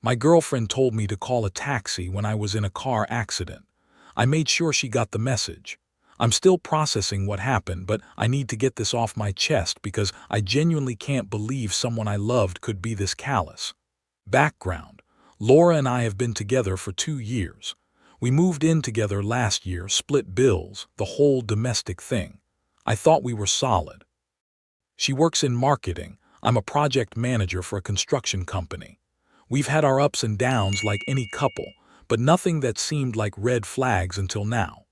My girlfriend told me to call a taxi when I was in a car accident. I made sure she got the message. I'm still processing what happened, but I need to get this off my chest because I genuinely can't believe someone I loved could be this callous. Background: Laura and I have been together for 2 years. We moved in together last year, split bills, the whole domestic thing. I thought we were solid. She works in marketing. I'm a project manager for a construction company. We've had our ups and downs like any couple, but nothing that seemed like red flags until now.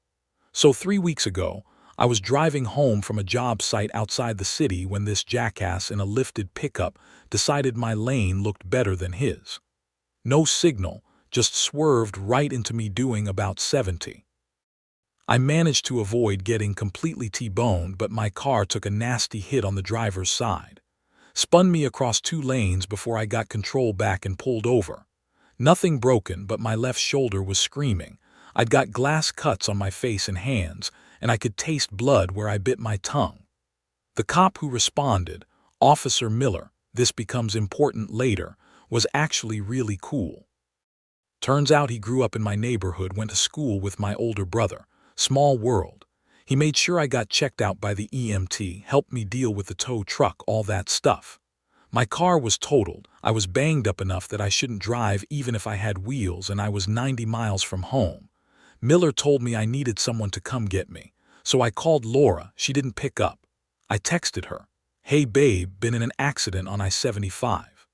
So 3 weeks ago, I was driving home from a job site outside the city when this jackass in a lifted pickup decided my lane looked better than his. No signal, just swerved right into me doing about 70. I managed to avoid getting completely T-boned, but my car took a nasty hit on the driver's side. Spun me across 2 lanes before I got control back and pulled over. Nothing broken, but my left shoulder was screaming. I'd got glass cuts on my face and hands, and I could taste blood where I bit my tongue. The cop who responded, Officer Miller, this becomes important later, was actually really cool. Turns out he grew up in my neighborhood, went to school with my older brother. Small world. He made sure I got checked out by the EMT, helped me deal with the tow truck, all that stuff. My car was totaled. I was banged up enough that I shouldn't drive even if I had wheels, and I was 90 miles from home. Miller told me I needed someone to come get me, so I called Laura. She didn't pick up. I texted her, "Hey babe, been in an accident on I-75.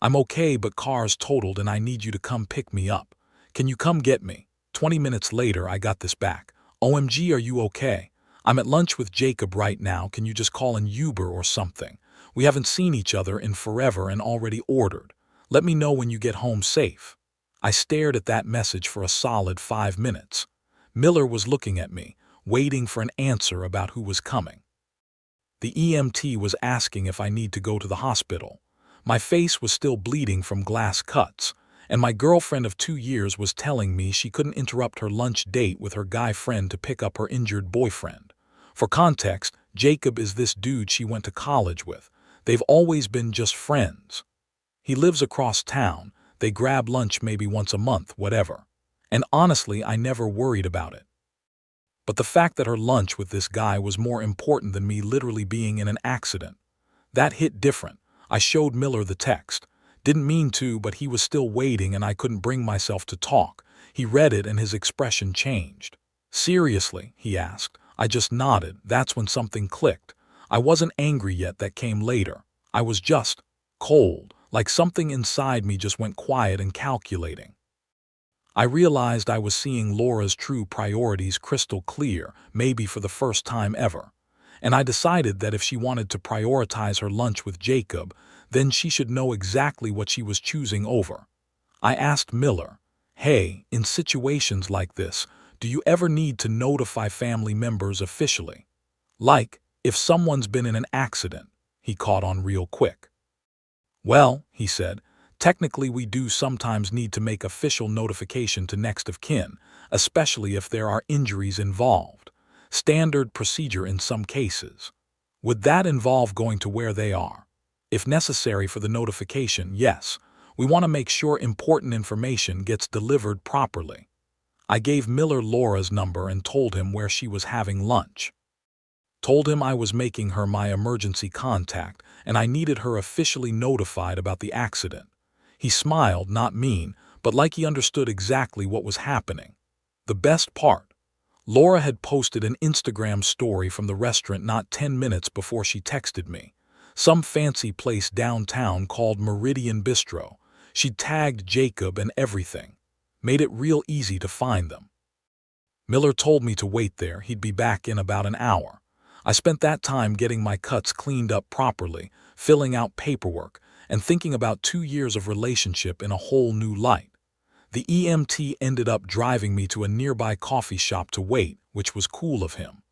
I'm okay, but car's totaled and I need you to come pick me up. Can you come get me?" 20 minutes later, I got this back. "OMG, are you okay? I'm at lunch with Jacob right now. Can you just call an Uber or something? We haven't seen each other in forever and already ordered. Let me know when you get home safe." I stared at that message for a solid 5 minutes. Miller was looking at me, waiting for an answer about who was coming. The EMT was asking if I need to go to the hospital. My face was still bleeding from glass cuts, and my girlfriend of 2 years was telling me she couldn't interrupt her lunch date with her guy friend to pick up her injured boyfriend. For context, Jacob is this dude she went to college with. They've always been just friends. He lives across town. They grab lunch maybe once a month, whatever. And honestly, I never worried about it. But the fact that her lunch with this guy was more important than me literally being in an accident, that hit different. I showed Miller the text. Didn't mean to, but he was still waiting and I couldn't bring myself to talk. He read it and his expression changed. "Seriously?" he asked. I just nodded. That's when something clicked. I wasn't angry yet, that came later. I was just cold, like something inside me just went quiet and calculating. I realized I was seeing Laura's true priorities crystal clear, maybe for the first time ever. And I decided that if she wanted to prioritize her lunch with Jacob, then she should know exactly what she was choosing over. I asked Miller, "Hey, in situations like this, do you ever need to notify family members officially? Like, if someone's been in an accident?" He caught on real quick. "Well," he said, "technically we do sometimes need to make official notification to next of kin, especially if there are injuries involved. Standard procedure in some cases. Would that involve going to where they are? If necessary for the notification, yes. We want to make sure important information gets delivered properly." I gave Miller Laura's number and told him where she was having lunch. Told him I was making her my emergency contact and I needed her officially notified about the accident. He smiled, not mean, but like he understood exactly what was happening. The best part: Laura had posted an Instagram story from the restaurant not 10 minutes before she texted me. Some fancy place downtown called Meridian Bistro. She'd tagged Jacob and everything. Made it real easy to find them. Miller told me to wait there. He'd be back in about an hour. I spent that time getting my cuts cleaned up properly, filling out paperwork, and thinking about 2 years of relationship in a whole new light. The EMT ended up driving me to a nearby coffee shop to wait, which was cool of him.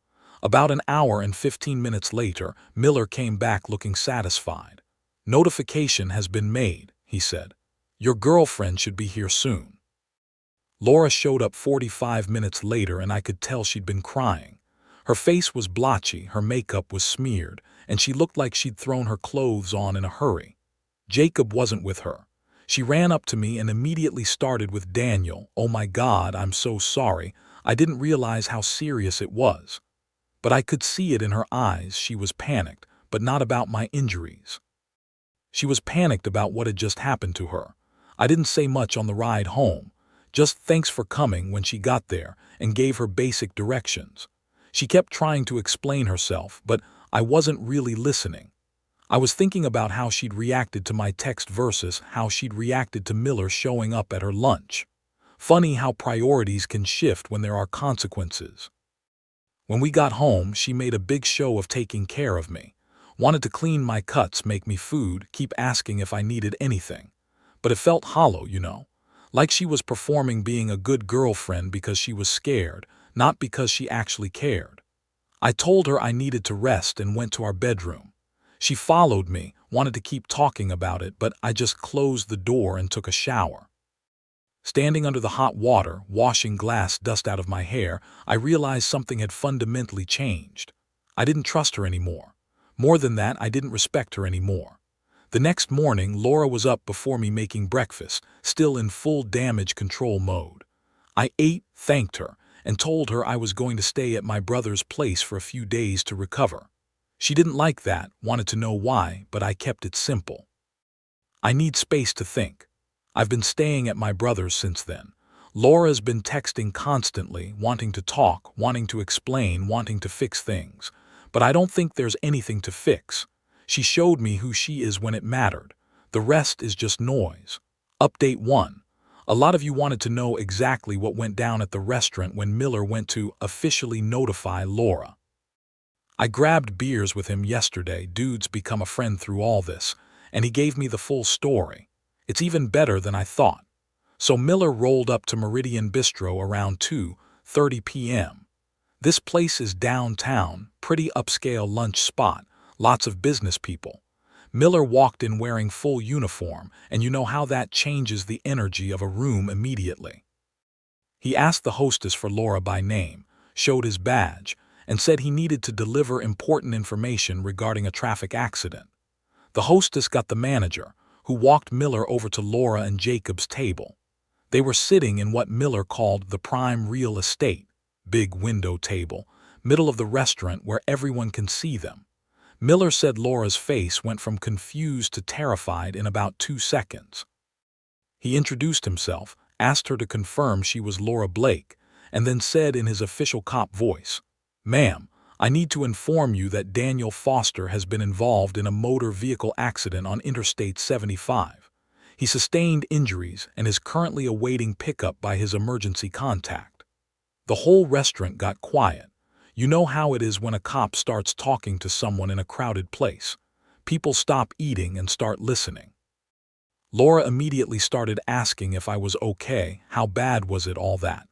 About an hour and 15 minutes later, Miller came back looking satisfied. "Notification has been made," he said. "Your girlfriend should be here soon." Laura showed up 45 minutes later and I could tell she'd been crying. Her face was blotchy, her makeup was smeared, and she looked like she'd thrown her clothes on in a hurry. Jacob wasn't with her. She ran up to me and immediately started with Daniel. "Oh my God, I'm so sorry. I didn't realize how serious it was." But I could see it in her eyes. She was panicked, but not about my injuries. She was panicked about what had just happened to her. I didn't say much on the ride home, just thanks for coming when she got there, and gave her basic directions. She kept trying to explain herself, but I wasn't really listening. I was thinking about how she'd reacted to my text versus how she'd reacted to Miller showing up at her lunch. Funny how priorities can shift when there are consequences. When we got home, she made a big show of taking care of me. Wanted to clean my cuts, make me food, keep asking if I needed anything. But it felt hollow, like she was performing being a good girlfriend because she was scared, not because she actually cared. I told her I needed to rest and went to our bedroom. She followed me, wanted to keep talking about it, but I just closed the door and took a shower. Standing under the hot water, washing glass dust out of my hair, I realized something had fundamentally changed. I didn't trust her anymore. More than that, I didn't respect her anymore. The next morning, Laura was up before me making breakfast, still in full damage control mode. I ate, thanked her, and told her I was going to stay at my brother's place for a few days to recover. She didn't like that, wanted to know why, but I kept it simple. I need space to think. I've been staying at my brother's since then. Laura's been texting constantly, wanting to talk, wanting to explain, wanting to fix things. But I don't think there's anything to fix. She showed me who she is when it mattered. The rest is just noise. Update 1. A lot of you wanted to know exactly what went down at the restaurant when Miller went to officially notify Laura. I grabbed beers with him yesterday. Dude's become a friend through all this, and he gave me the full story. It's even better than I thought. So Miller rolled up to Meridian Bistro around 2:30 p.m. This place is downtown, pretty upscale lunch spot, lots of business people. Miller walked in wearing full uniform, and you know how that changes the energy of a room immediately. He asked the hostess for Laura by name, showed his badge, and said he needed to deliver important information regarding a traffic accident. The hostess got the manager, who walked Miller over to Laura and Jacob's table. They were sitting in what Miller called the prime real estate, big window table, middle of the restaurant where everyone can see them. Miller said Laura's face went from confused to terrified in about 2 seconds. He introduced himself, asked her to confirm she was Laura Blake, and then said in his official cop voice, "Ma'am, I need to inform you that Daniel Foster has been involved in a motor vehicle accident on Interstate 75. He sustained injuries and is currently awaiting pickup by his emergency contact." The whole restaurant got quiet. You know how it is when a cop starts talking to someone in a crowded place. People stop eating and start listening. Laura immediately started asking if I was okay, how bad was it, all that.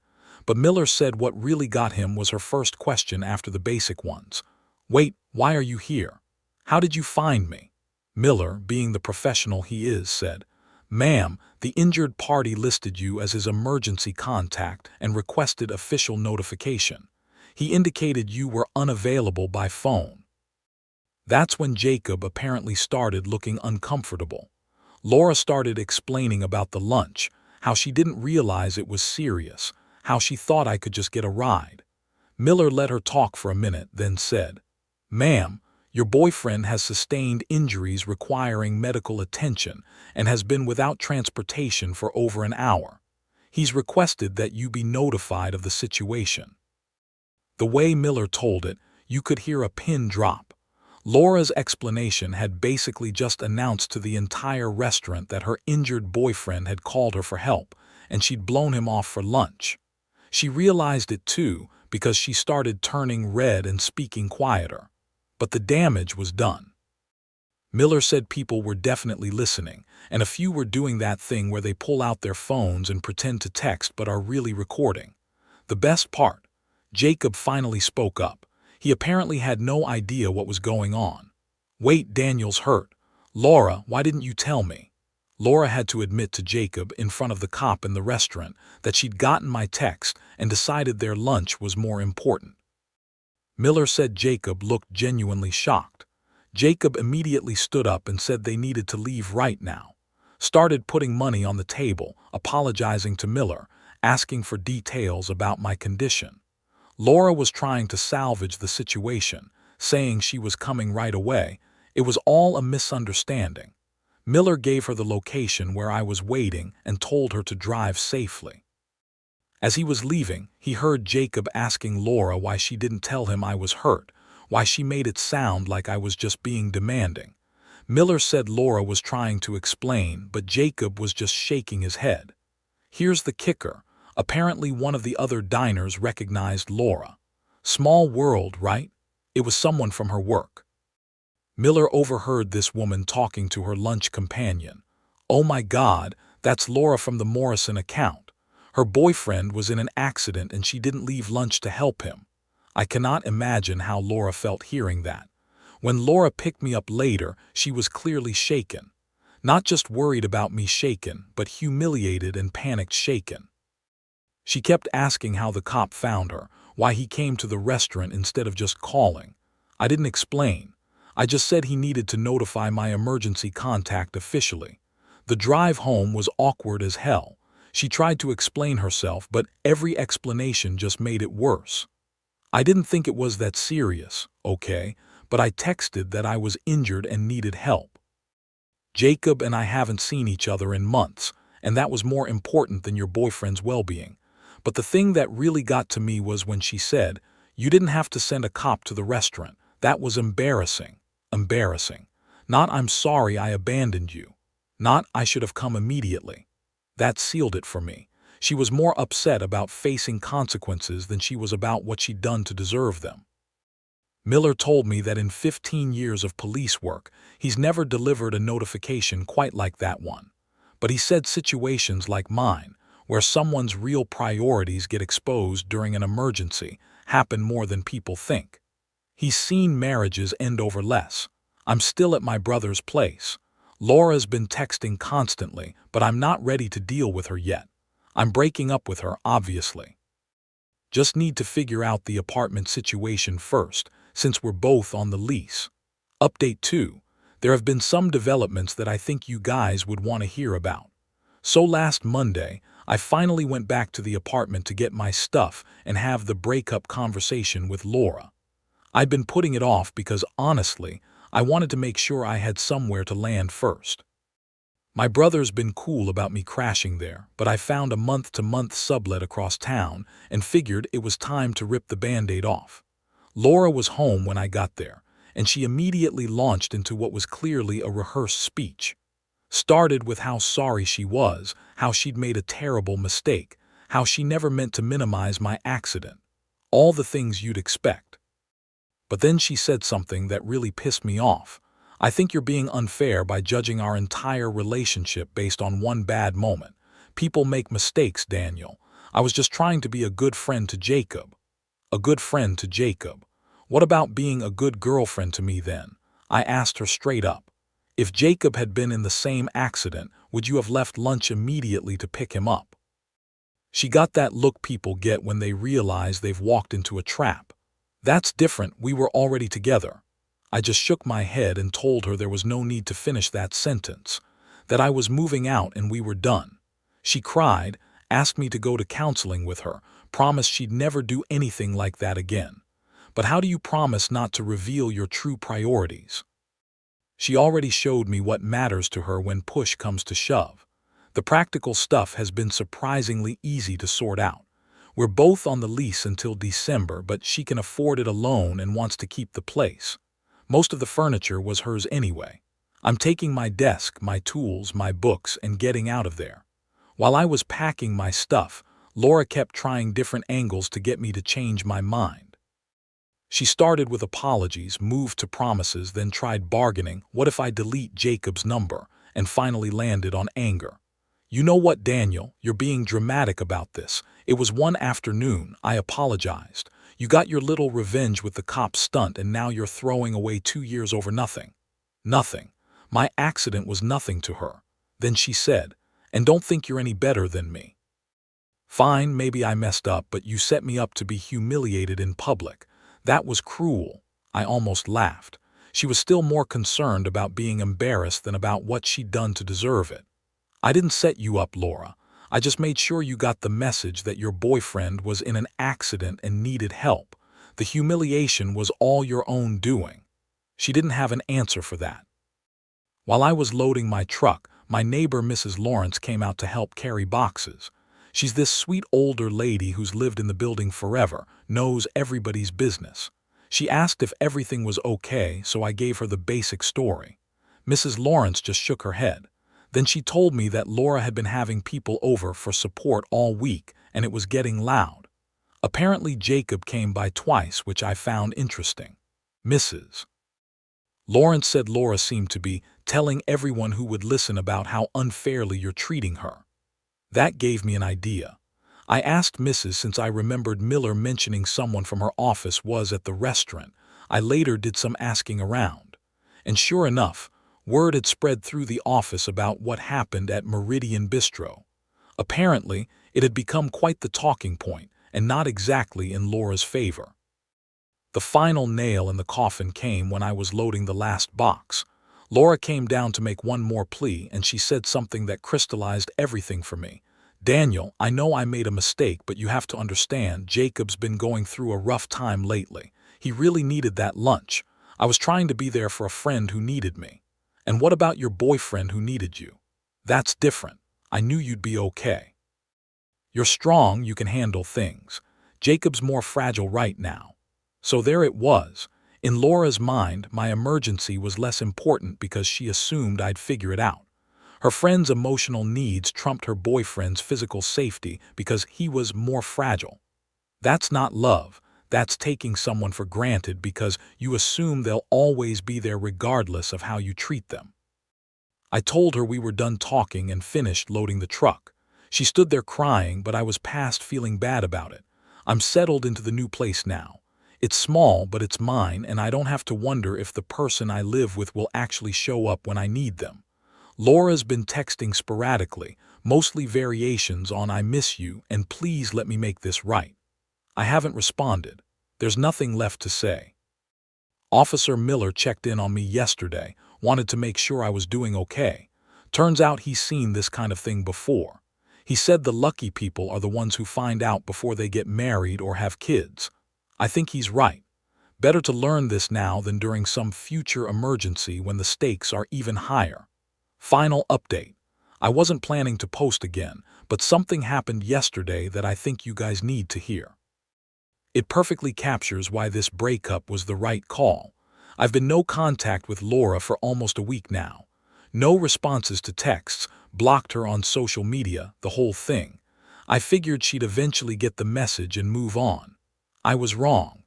But Miller said what really got him was her first question after the basic ones. "Wait, why are you here? How did you find me?" Miller, being the professional he is, said, "Ma'am, the injured party listed you as his emergency contact and requested official notification. He indicated you were unavailable by phone." That's when Jacob apparently started looking uncomfortable. Laura started explaining about the lunch, how she didn't realize it was serious, how she thought I could just get a ride. Miller let her talk for a minute, then said, "Ma'am, your boyfriend has sustained injuries requiring medical attention and has been without transportation for over an hour. He's requested that you be notified of the situation." The way Miller told it, you could hear a pin drop. Laura's explanation had basically just announced to the entire restaurant that her injured boyfriend had called her for help, and she'd blown him off for lunch. She realized it too, because she started turning red and speaking quieter. But the damage was done. Miller said people were definitely listening, and a few were doing that thing where they pull out their phones and pretend to text but are really recording. The best part, Jacob finally spoke up. He apparently had no idea what was going on. "Wait, Daniel's hurt. Laura, why didn't you tell me?" Laura had to admit to Jacob in front of the cop in the restaurant that she'd gotten my text and decided their lunch was more important. Miller said Jacob looked genuinely shocked. Jacob immediately stood up and said they needed to leave right now. Started putting money on the table, apologizing to Miller, asking for details about my condition. Laura was trying to salvage the situation, saying she was coming right away. It was all a misunderstanding. Miller gave her the location where I was waiting and told her to drive safely. As he was leaving, he heard Jacob asking Laura why she didn't tell him I was hurt, why she made it sound like I was just being demanding. Miller said Laura was trying to explain, but Jacob was just shaking his head. Here's the kicker. Apparently one of the other diners recognized Laura. Small world, right? It was someone from her work. Miller overheard this woman talking to her lunch companion. Oh my God, that's Laura from the Morrison account. Her boyfriend was in an accident and she didn't leave lunch to help him. I cannot imagine how Laura felt hearing that. When Laura picked me up later, she was clearly shaken. Not just worried about me shaken, but humiliated and panicked shaken. She kept asking how the cop found her, why he came to the restaurant instead of just calling. I didn't explain. I just said he needed to notify my emergency contact officially. The drive home was awkward as hell. She tried to explain herself, but every explanation just made it worse. I didn't think it was that serious, okay, but I texted that I was injured and needed help. Jacob and I haven't seen each other in months, and that was more important than your boyfriend's well-being. But the thing that really got to me was when she said, "You didn't have to send a cop to the restaurant. That was embarrassing." Embarrassing. Not "I'm sorry I abandoned you." Not "I should have come immediately." That sealed it for me. She was more upset about facing consequences than she was about what she'd done to deserve them. Miller told me that in 15 years of police work, he's never delivered a notification quite like that one. But he said situations like mine, where someone's real priorities get exposed during an emergency, happen more than people think. He's seen marriages end over less. I'm still at my brother's place. Laura's been texting constantly, but I'm not ready to deal with her yet. I'm breaking up with her, obviously. Just need to figure out the apartment situation first, since we're both on the lease. Update 2. There have been some developments that I think you guys would want to hear about. So last Monday, I finally went back to the apartment to get my stuff and have the breakup conversation with Laura. I'd been putting it off because, honestly, I wanted to make sure I had somewhere to land first. My brother's been cool about me crashing there, but I found a month-to-month sublet across town and figured it was time to rip the Band-Aid off. Laura was home when I got there, and she immediately launched into what was clearly a rehearsed speech. Started with how sorry she was, how she'd made a terrible mistake, how she never meant to minimize my accident. All the things you'd expect. But then she said something that really pissed me off. "I think you're being unfair by judging our entire relationship based on one bad moment. People make mistakes, Daniel. I was just trying to be a good friend to Jacob." A good friend to Jacob. What about being a good girlfriend to me then? I asked her straight up. If Jacob had been in the same accident, would you have left lunch immediately to pick him up? She got that look people get when they realize they've walked into a trap. That's different, we were already together. I just shook my head and told her there was no need to finish that sentence, that I was moving out and we were done. She cried, asked me to go to counseling with her, promised she'd never do anything like that again. But how do you promise not to reveal your true priorities? She already showed me what matters to her when push comes to shove. The practical stuff has been surprisingly easy to sort out. We're both on the lease until December, but she can afford it alone and wants to keep the place. Most of the furniture was hers anyway. I'm taking my desk, my tools, my books, and getting out of there. While I was packing my stuff, Laura kept trying different angles to get me to change my mind. She started with apologies, moved to promises, then tried bargaining, what if I delete Jacob's number, and finally landed on anger. "You know what, Daniel, you're being dramatic about this. It was one afternoon, I apologized. You got your little revenge with the cop stunt and now you're throwing away 2 years over nothing." Nothing. My accident was nothing to her. Then she said, "And don't think you're any better than me." Fine, maybe I messed up, but you set me up to be humiliated in public. That was cruel. I almost laughed. She was still more concerned about being embarrassed than about what she'd done to deserve it. I didn't set you up, Laura. I just made sure you got the message that your boyfriend was in an accident and needed help. The humiliation was all your own doing. She didn't have an answer for that. While I was loading my truck, my neighbor Mrs. Lawrence came out to help carry boxes. She's this sweet older lady who's lived in the building forever, knows everybody's business. She asked if everything was okay, so I gave her the basic story. Mrs. Lawrence just shook her head. Then she told me that Laura had been having people over for support all week, and it was getting loud. Apparently Jacob came by twice, which I found interesting. Mrs. Lawrence said Laura seemed to be telling everyone who would listen about how unfairly you're treating her. That gave me an idea. I asked Mrs. since I remembered Miller mentioning someone from her office was at the restaurant. I later did some asking around. And sure enough, word had spread through the office about what happened at Meridian Bistro. Apparently, it had become quite the talking point, and not exactly in Laura's favor. The final nail in the coffin came when I was loading the last box. Laura came down to make one more plea, and she said something that crystallized everything for me. Daniel, I know I made a mistake, but you have to understand, Jacob's been going through a rough time lately. He really needed that lunch. I was trying to be there for a friend who needed me. And what about your boyfriend who needed you? That's different. I knew you'd be okay. You're strong, you can handle things. Jacob's more fragile right now. So there it was. In Laura's mind, my emergency was less important because she assumed I'd figure it out. Her friend's emotional needs trumped her boyfriend's physical safety because he was more fragile. That's not love. That's taking someone for granted because you assume they'll always be there regardless of how you treat them. I told her we were done talking and finished loading the truck. She stood there crying, but I was past feeling bad about it. I'm settled into the new place now. It's small, but it's mine, and I don't have to wonder if the person I live with will actually show up when I need them. Laura's been texting sporadically, mostly variations on "I miss you" and "please let me make this right." I haven't responded. There's nothing left to say. Officer Miller checked in on me yesterday, wanted to make sure I was doing okay. Turns out he's seen this kind of thing before. He said the lucky people are the ones who find out before they get married or have kids. I think he's right. Better to learn this now than during some future emergency when the stakes are even higher. Final update. I wasn't planning to post again, but something happened yesterday that I think you guys need to hear. It perfectly captures why this breakup was the right call. I've been no contact with Laura for almost a week now. No responses to texts, blocked her on social media, the whole thing. I figured she'd eventually get the message and move on. I was wrong.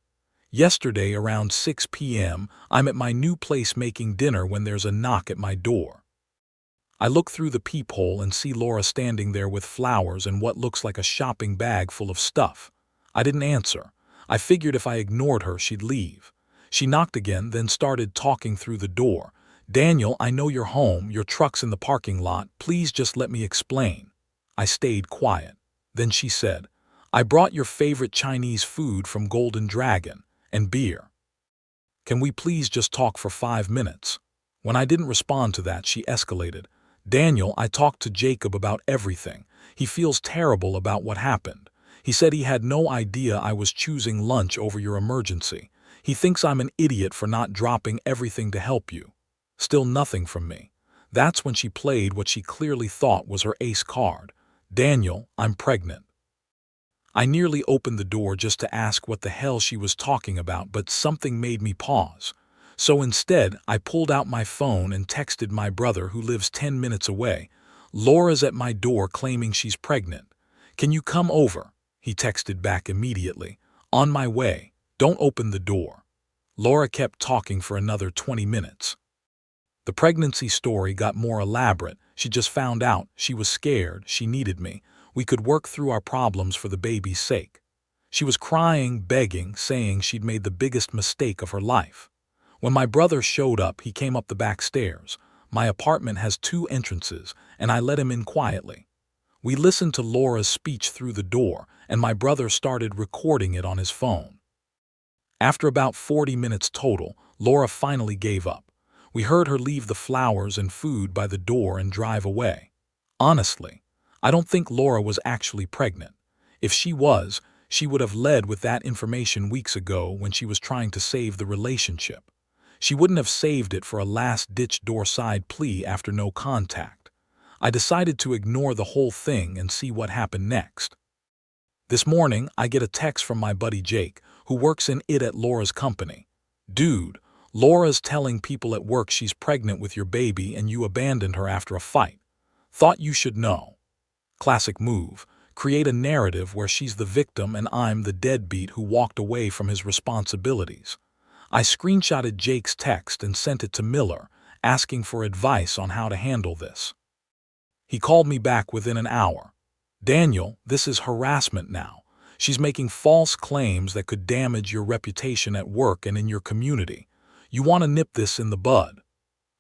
Yesterday around 6 p.m., I'm at my new place making dinner when there's a knock at my door. I look through the peephole and see Laura standing there with flowers and what looks like a shopping bag full of stuff. I didn't answer. I figured if I ignored her, she'd leave. She knocked again, then started talking through the door. "Daniel, I know you're home, your truck's in the parking lot, please just let me explain." I stayed quiet. Then she said, "I brought your favorite Chinese food from Golden Dragon, and beer. Can we please just talk for 5 minutes?" When I didn't respond to that, she escalated. "Daniel, I talked to Jacob about everything. He feels terrible about what happened. He said he had no idea I was choosing lunch over your emergency. He thinks I'm an idiot for not dropping everything to help you." Still nothing from me. That's when she played what she clearly thought was her ace card. "Daniel, I'm pregnant." I nearly opened the door just to ask what the hell she was talking about, but something made me pause. So instead, I pulled out my phone and texted my brother, who lives 10 minutes away. "Laura's at my door claiming she's pregnant. Can you come over?" He texted back immediately. "On my way. Don't open the door." Laura kept talking for another 20 minutes. The pregnancy story got more elaborate. She just found out, she was scared, she needed me. We could work through our problems for the baby's sake. She was crying, begging, saying she'd made the biggest mistake of her life. When my brother showed up, he came up the back stairs. My apartment has 2 entrances, and I let him in quietly. We listened to Laura's speech through the door, and my brother started recording it on his phone. After about 40 minutes total, Laura finally gave up. We heard her leave the flowers and food by the door and drive away. Honestly, I don't think Laura was actually pregnant. If she was, she would have led with that information weeks ago when she was trying to save the relationship. She wouldn't have saved it for a last-ditch door-side plea after no contact. I decided to ignore the whole thing and see what happened next. This morning, I get a text from my buddy Jake, who works in it at Laura's company. "Dude, Laura's telling people at work she's pregnant with your baby and you abandoned her after a fight. Thought you should know." Classic move. Create a narrative where she's the victim and I'm the deadbeat who walked away from his responsibilities. I screenshotted Jake's text and sent it to Miller, asking for advice on how to handle this. He called me back within an hour. "Daniel, this is harassment now. She's making false claims that could damage your reputation at work and in your community. You want to nip this in the bud."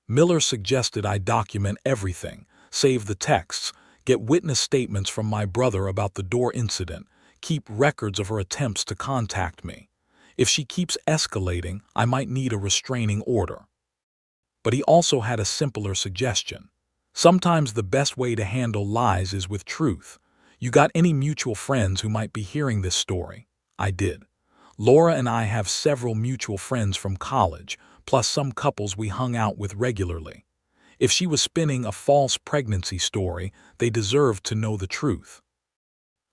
Miller suggested I document everything, save the texts, get witness statements from my brother about the door incident, keep records of her attempts to contact me. If she keeps escalating, I might need a restraining order. But he also had a simpler suggestion. Sometimes the best way to handle lies is with truth. "You got any mutual friends who might be hearing this story?" I did. Laura and I have several mutual friends from college, plus some couples we hung out with regularly. If she was spinning a false pregnancy story, they deserved to know the truth.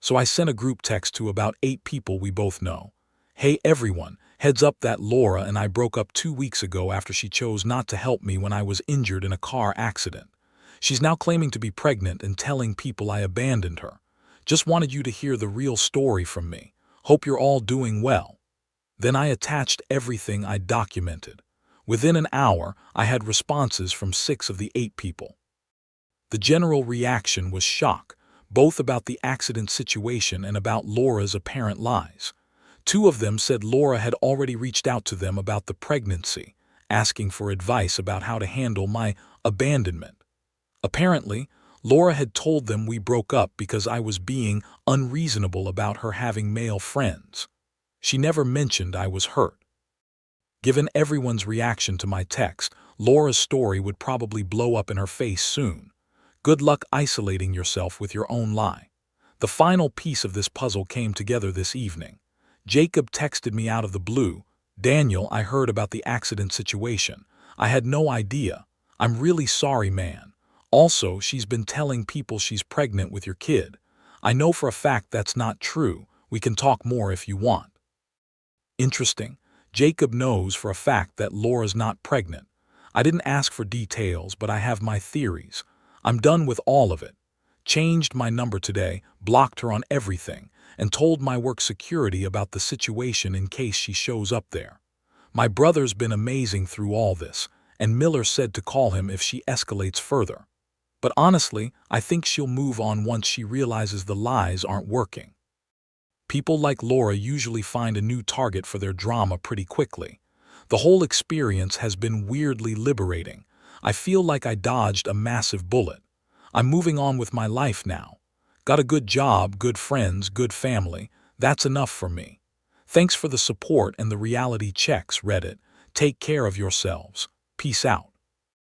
So I sent a group text to about 8 people we both know. "Hey everyone, heads up that Laura and I broke up 2 weeks ago after she chose not to help me when I was injured in a car accident. She's now claiming to be pregnant and telling people I abandoned her. Just wanted you to hear the real story from me. Hope you're all doing well." Then I attached everything I documented. Within an hour, I had responses from 6 of the 8 people. The general reaction was shock, both about the accident situation and about Laura's apparent lies. 2 of them said Laura had already reached out to them about the pregnancy, asking for advice about how to handle my abandonment. Apparently, Laura had told them we broke up because I was being unreasonable about her having male friends. She never mentioned I was hurt. Given everyone's reaction to my text, Laura's story would probably blow up in her face soon. Good luck isolating yourself with your own lie. The final piece of this puzzle came together this evening. Jacob texted me out of the blue. "Daniel, I heard about the accident situation. I had no idea. I'm really sorry, man. Also, she's been telling people she's pregnant with your kid. I know for a fact that's not true. We can talk more if you want." Interesting. Jacob knows for a fact that Laura's not pregnant. I didn't ask for details, but I have my theories. I'm done with all of it. Changed my number today, blocked her on everything, and told my work security about the situation in case she shows up there. My brother's been amazing through all this, and Miller said to call him if she escalates further. But honestly, I think she'll move on once she realizes the lies aren't working. People like Laura usually find a new target for their drama pretty quickly. The whole experience has been weirdly liberating. I feel like I dodged a massive bullet. I'm moving on with my life now. Got a good job, good friends, good family. That's enough for me. Thanks for the support and the reality checks, Reddit. Take care of yourselves. Peace out.